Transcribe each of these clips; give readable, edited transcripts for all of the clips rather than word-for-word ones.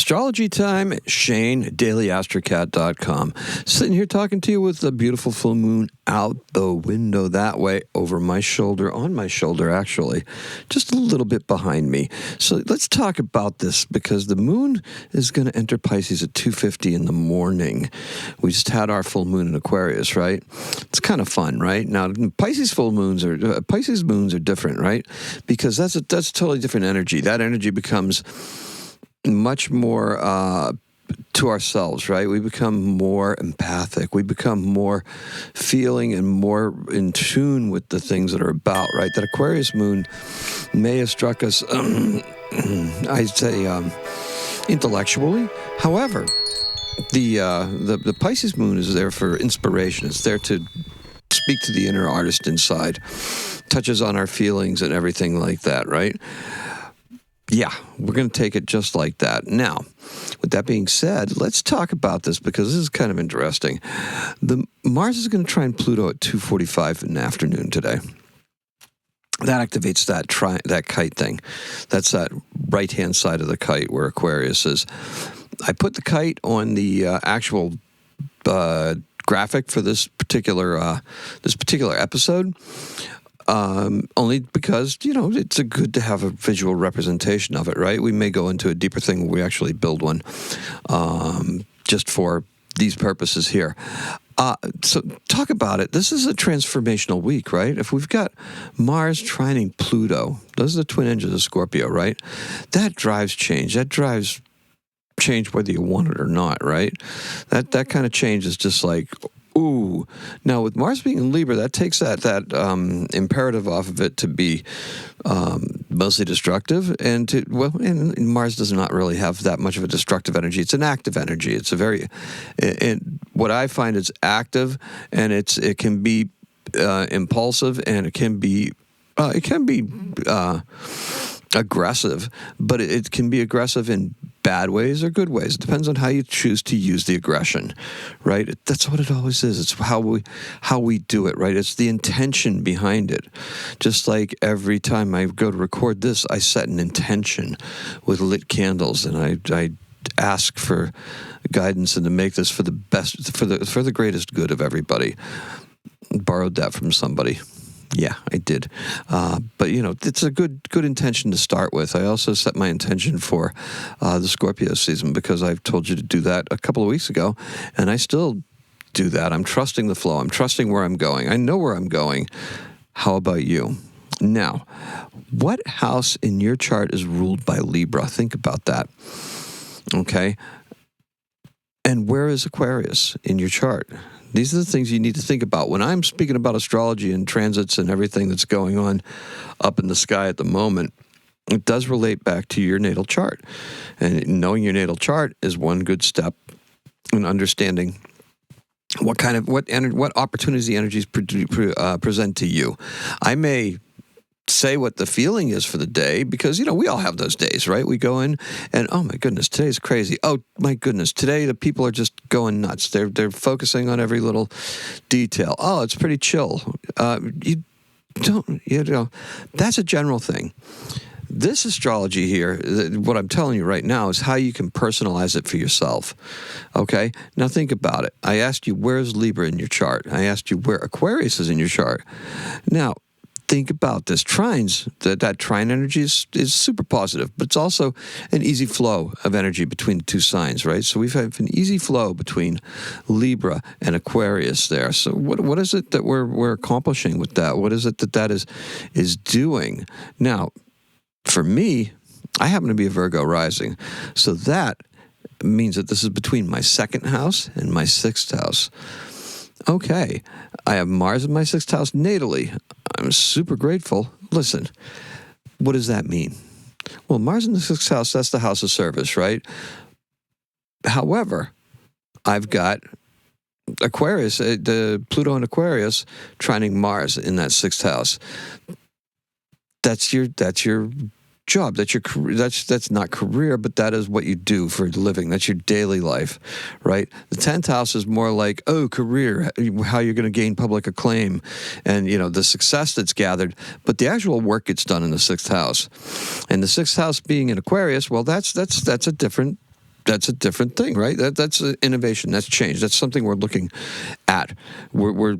Astrology time, Shane, daily-astrocat.com. Sitting here talking to you with the beautiful full moon out the window that way, over my shoulder, on my shoulder actually, just a little bit behind me. So let's talk about this because the moon is going to enter Pisces at 2:50 in the morning. We just had our full moon in Aquarius, right? It's kind of fun, right? Now, Pisces moons are different, right? Because that's a totally different energy. That energy becomes much more to ourselves, right? We become more empathic. We become more feeling and more in tune with the things that are about, right? That Aquarius moon may have struck us, I'd say, intellectually. However, the Pisces moon is there for inspiration. It's there to speak to the inner artist inside, touches on our feelings and everything like that, right? Yeah, we're going to take it just like that. Now, with that being said, let's talk about this because this is kind of interesting. Mars is going to trine Pluto at 2:45 in the afternoon today. That activates that kite thing. That's that right-hand side of the kite where Aquarius is. I put the kite on the actual graphic for this particular episode. Only because, it's good to have a visual representation of it, right? We may go into a deeper thing when we actually build one, just for these purposes here. So talk about it. This is a transformational week, right? If we've got Mars trining Pluto, those are the twin engines of Scorpio, right? That drives change. That drives change whether you want it or not, right? That kind of change is just like, ooh. Now, with Mars being in Libra, that takes that imperative off of it to be mostly destructive, and Mars does not really have that much of a destructive energy. It's an active energy. It's what I find is active, and it can be impulsive, and it can be aggressive, but it can be aggressive in bad ways or good ways. It depends on how you choose to use the aggression, right? That's what it always is. It's how we do it, right? It's the intention behind it. Just like every time I go to record this, I set an intention with lit candles, and I ask for guidance and to make this for the best, for the greatest good of everybody. Borrowed that from somebody. Yeah, I did. But, it's a good intention to start with. I also set my intention for the Scorpio season because I've told you to do that a couple of weeks ago, and I still do that. I'm trusting the flow. I'm trusting where I'm going. I know where I'm going. How about you? Now, what house in your chart is ruled by Libra? Think about that. Okay? And where is Aquarius in your chart? These are the things you need to think about. When I'm speaking about astrology and transits and everything that's going on up in the sky at the moment, it does relate back to your natal chart. And knowing your natal chart is one good step in understanding what opportunities the energies present to you. I may say what the feeling is for the day because, we all have those days, right? We go in and, oh my goodness, today's crazy. Oh my goodness, today the people are just going nuts. They're focusing on every little detail. Oh, it's pretty chill. That's a general thing. This astrology here, what I'm telling you right now, is how you can personalize it for yourself. Okay? Now think about it. I asked you, where's Libra in your chart? I asked you where Aquarius is in your chart. Now, think about this. Trines, that trine energy is super positive, but it's also an easy flow of energy between the two signs, right? So we've had an easy flow between Libra and Aquarius there. So what is it that we're accomplishing with that? What is it that is doing? Now, for me, I happen to be a Virgo rising, so that means that this is between my second house and my sixth house. Okay, I have Mars in my sixth house natally. I'm super grateful. Listen, what does that mean? Well, Mars in the sixth house, that's the house of service, right? However, I've got Aquarius, the Pluto and Aquarius, trining Mars in that sixth house. That's your job. That's your career. That's not career, but that is what you do for a living. That's your daily life, right? The 10th house is more like, career, how you're going to gain public acclaim and, the success that's gathered. But the actual work gets done in the 6th house. And the 6th house being in Aquarius, well, that's a different that's a different thing, right? That's innovation. That's change. That's something we're looking at. We're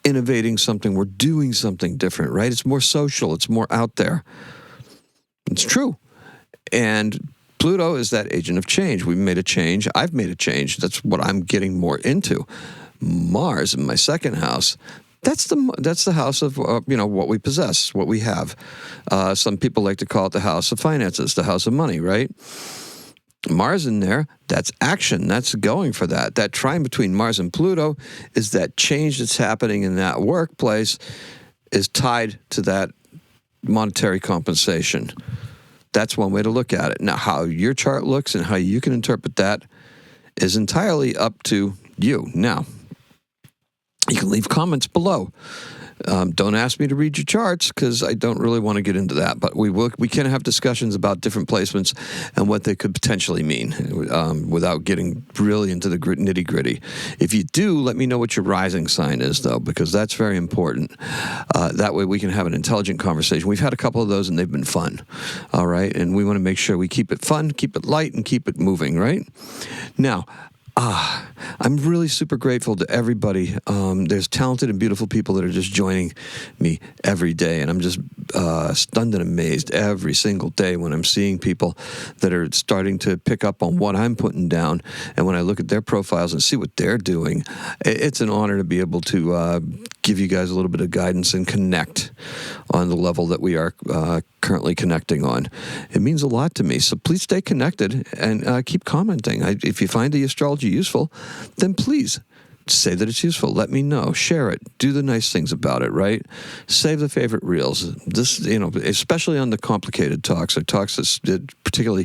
innovating something. We're doing something different, right? It's more social. It's more out there. It's true. And Pluto is that agent of change. We've made a change. I've made a change. That's what I'm getting more into. Mars in my second house, that's the house of what we possess, what we have. Some people like to call it the house of finances, the house of money, right? Mars in there, that's action. That's going for that. That trine between Mars and Pluto is that change that's happening in that workplace is tied to that monetary compensation. That's one way to look at it. Now, how your chart looks and how you can interpret that is entirely up to you. Now, you can leave comments below. Don't ask me to read your charts because I don't really want to get into that. But we can have discussions about different placements and what they could potentially mean without getting really into the nitty gritty. If you do, let me know what your rising sign is, though, because that's very important. That way we can have an intelligent conversation. We've had a couple of those and they've been fun. All right. And we want to make sure we keep it fun, keep it light, and keep it moving, right? Now, I'm really super grateful to everybody. There's talented and beautiful people that are just joining me every day, and I'm just stunned and amazed every single day when I'm seeing people that are starting to pick up on what I'm putting down, and when I look at their profiles and see what they're doing, it's an honor to be able to give you guys a little bit of guidance and connect on the level that we are currently connecting on. It means a lot to me, so please stay connected and keep commenting. If you find the astrology useful, then please say that it's useful. Let me know. Share it. Do the nice things about it, right? Save the favorite reels. This, especially on the complicated talks or talks that particularly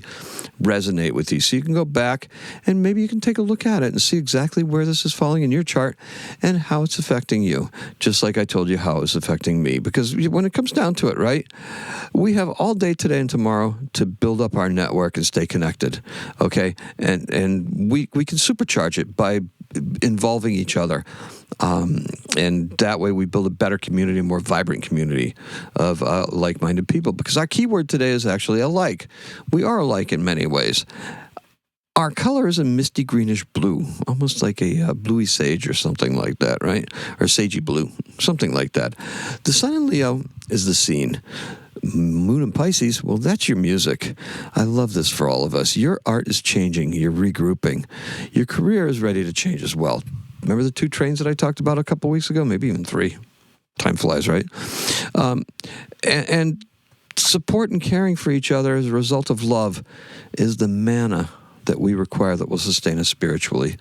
resonate with you. So you can go back and maybe you can take a look at it and see exactly where this is falling in your chart and how it's affecting you. Just like I told you how it's affecting me. Because when it comes down to it, right? We have all day today and tomorrow to build up our network and stay connected. Okay? And we can supercharge it by involving each other. And that way we build a better community, a more vibrant community of like-minded people. Because our keyword today is actually alike. We are alike in many ways. Our color is a misty greenish-blue, almost like a bluey sage or something like that, right? Or sagey blue, something like that. The sun in Leo is the scene. Moon in Pisces, well, that's your music. I love this for all of us. Your art is changing. You're regrouping. Your career is ready to change as well. Remember the 2 trains that I talked about a couple weeks ago? Maybe even 3. Time flies, right? And support and caring for each other as a result of love is the manna that we require that will sustain us spiritually.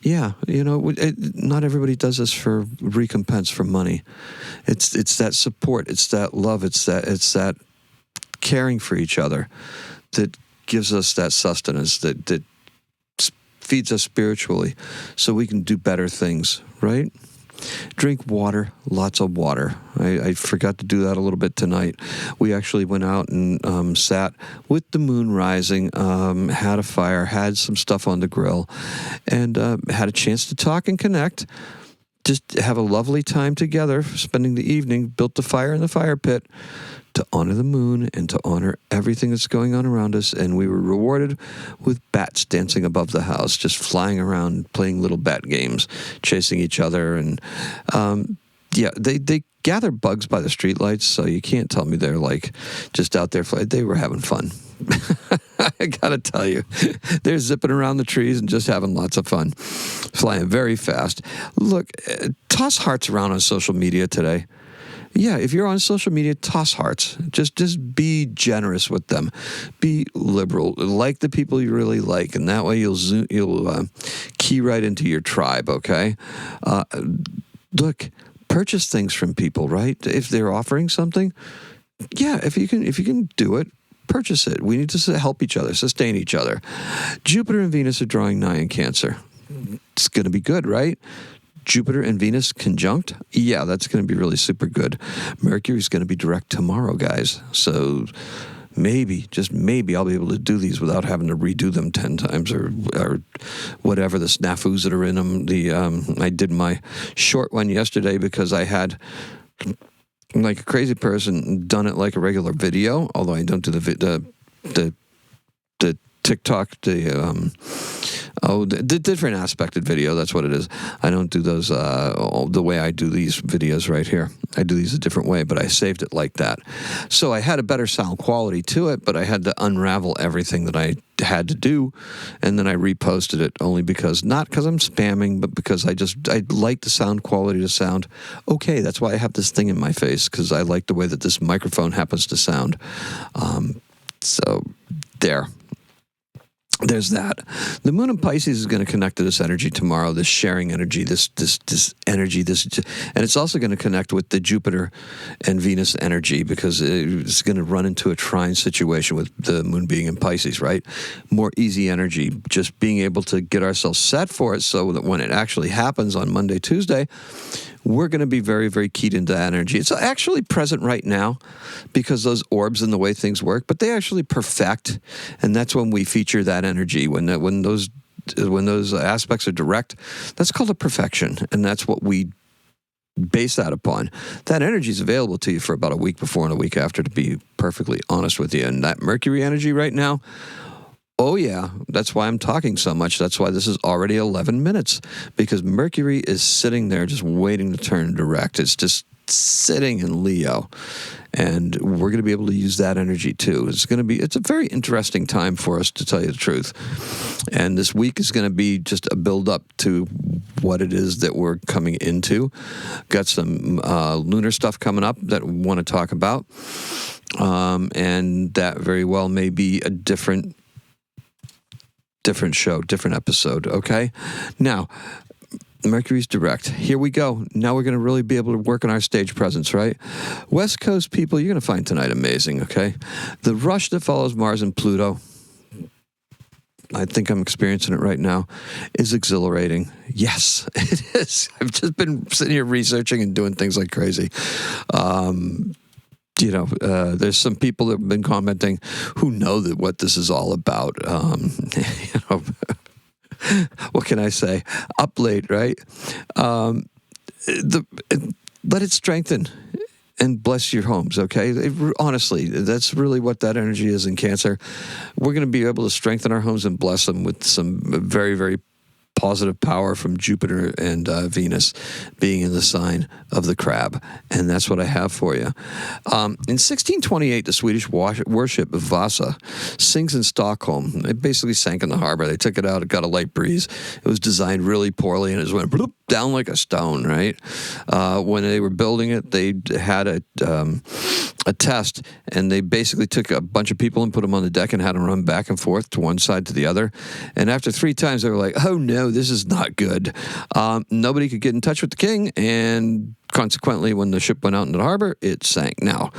Yeah, not everybody does this for recompense, for money. It's that support, it's that love, it's that caring for each other that gives us that sustenance, that feeds us spiritually so we can do better things, right? Drink water, lots of water. I forgot to do that a little bit tonight. We actually went out and sat with the moon rising, had a fire, had some stuff on the grill, and had a chance to talk and connect. Just have a lovely time together, spending the evening, built the fire in the fire pit to honor the moon and to honor everything that's going on around us. And we were rewarded with bats dancing above the house, just flying around, playing little bat games, chasing each other. And they gather bugs by the streetlights, so you can't tell me they're like just out there flying. They were having fun. I gotta tell you, they're zipping around the trees and just having lots of fun, flying very fast. Look, toss hearts around on social media today. Yeah, if you're on social media, toss hearts. Just be generous with them. Be liberal. Like the people you really like, and that way you'll key right into your tribe. Okay. Look, purchase things from people, right? If they're offering something, yeah. If you can do it, purchase it. We need to help each other, sustain each other. Jupiter and Venus are drawing nigh in Cancer. It's going to be good, right? Jupiter and Venus conjunct? Yeah, that's going to be really super good. Mercury's going to be direct tomorrow, guys. So maybe, just maybe, I'll be able to do these without having to redo them 10 times or whatever the snafus that are in them. I did my short one yesterday because I had, like a crazy person, done it like a regular video, although I don't do the TikTok, the different aspected video. That's what it is. I don't do those the way I do these videos right here. I do these a different way, but I saved it like that. So I had a better sound quality to it, but I had to unravel everything that I had to do, and then I reposted it only because, not because I'm spamming, but because I like the sound quality to sound okay. That's why I have this thing in my face, because I like the way that this microphone happens to sound. So there's that. The moon in Pisces is going to connect to this energy tomorrow, this sharing energy, this energy, and it's also going to connect with the Jupiter and Venus energy, because it's going to run into a trine situation with the moon being in Pisces, right? More easy energy, just being able to get ourselves set for it so that when it actually happens on Monday, Tuesday, we're going to be very, very keyed into that energy. It's actually present right now because those orbs and the way things work, but they actually perfect, and that's when we feature that energy. When those aspects are direct, that's called a perfection, and that's what we base that upon. That energy is available to you for about a week before and a week after, to be perfectly honest with you. And that Mercury energy right now, oh yeah, that's why I'm talking so much. That's why this is already 11 minutes, because Mercury is sitting there just waiting to turn direct. It's just sitting in Leo, and we're going to be able to use that energy too. It's a very interesting time for us, to tell you the truth. And this week is going to be just a build up to what it is that we're coming into. Got some lunar stuff coming up that we want to talk about. And that very well may be a different show, different episode, okay? Now, Mercury's direct. Here we go. Now we're going to really be able to work on our stage presence, right? West Coast people, you're going to find tonight amazing, okay? The rush that follows Mars and Pluto, I think I'm experiencing it right now, is exhilarating. Yes, it is. I've just been sitting here researching and doing things like crazy. There's some people that have been commenting who know that what this is all about. What can I say? Up late, right? Let it strengthen and bless your homes, okay? Honestly, that's really what that energy is in Cancer. We're going to be able to strengthen our homes and bless them with some very, very positive power from Jupiter and Venus being in the sign of the crab. And that's what I have for you. In 1628, the Swedish warship Vasa sinks in Stockholm. It basically sank in the harbor. They took it out. It got a light breeze. It was designed really poorly, and it just went bloop, down like a stone, right? When they were building it, they had a test, and they basically took a bunch of people and put them on the deck and had them run back and forth to one side to the other. And after 3 times, they were like, oh no, this is not good. Nobody could get in touch with the king, and consequently, when the ship went out into the harbor, it sank. Now,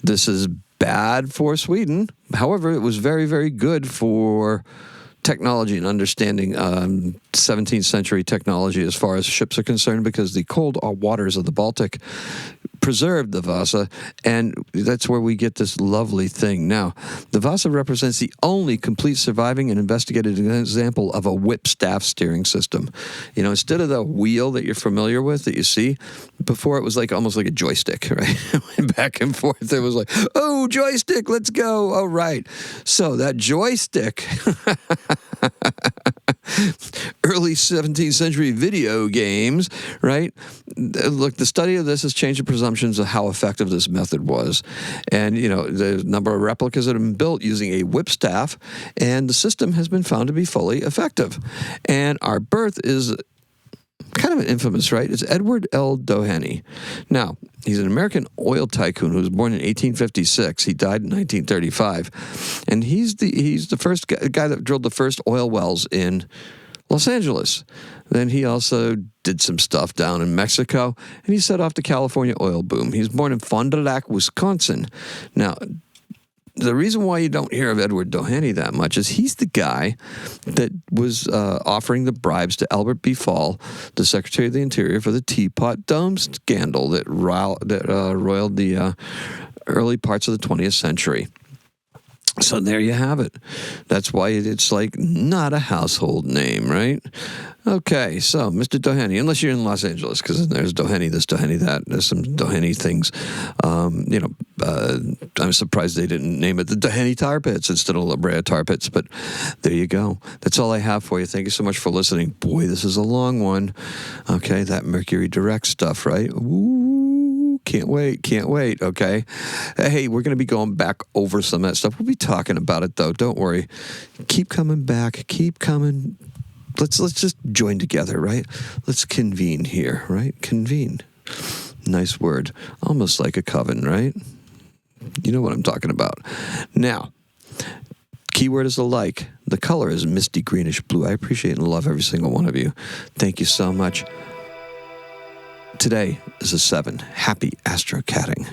this is bad for Sweden. However, it was very, very good for technology and understanding 17th century technology as far as ships are concerned, because the cold waters of the Baltic preserved the Vasa, and that's where we get this lovely thing. Now, the Vasa represents the only complete surviving and investigated example of a whipstaff steering system. You know, instead of the wheel that you're familiar with that you see, before it was like almost like a joystick, right? It went back and forth. It was like, oh, joystick, let's go. All right. So that joystick, early 17th century video games, right? Look, the study of this has changed the presumptions of how effective this method was. And, you know, the number of replicas that have been built using a whipstaff, and the system has been found to be fully effective. And our birth is kind of an infamous, right? It's Edward L. Doheny. Now, he's an American oil tycoon who was born in 1856. He died in 1935. And he's the first guy that drilled the first oil wells in Los Angeles. Then he also did some stuff down in Mexico, and he set off the California oil boom. He was born in Fond du Lac, Wisconsin. Now, the reason why you don't hear of Edward Doheny that much is he's the guy that was offering the bribes to Albert B. Fall, the Secretary of the Interior, for the Teapot Dome scandal that roiled the early parts of the 20th century. So there you have it. That's why it's like not a household name, right? Okay, so Mr. Doheny, unless you're in Los Angeles, because there's Doheny this, Doheny that. There's some Doheny things. I'm surprised they didn't name it the Doheny Tar Pits instead of La Brea Tar Pits, but there you go. That's all I have for you. Thank you so much for listening. Boy, this is a long one. Okay, that Mercury direct stuff, right? Ooh, can't wait, okay? Hey, we're going to be going back over some of that stuff. We'll be talking about it, though. Don't worry. Keep coming back. Keep coming. Let's just join together, right? Let's convene here, right? Convene. Nice word. Almost like a coven, right? You know what I'm talking about. Now, keyword is alike. The color is misty greenish blue. I appreciate and love every single one of you. Thank you so much. Today is a 7. Happy astrocatting.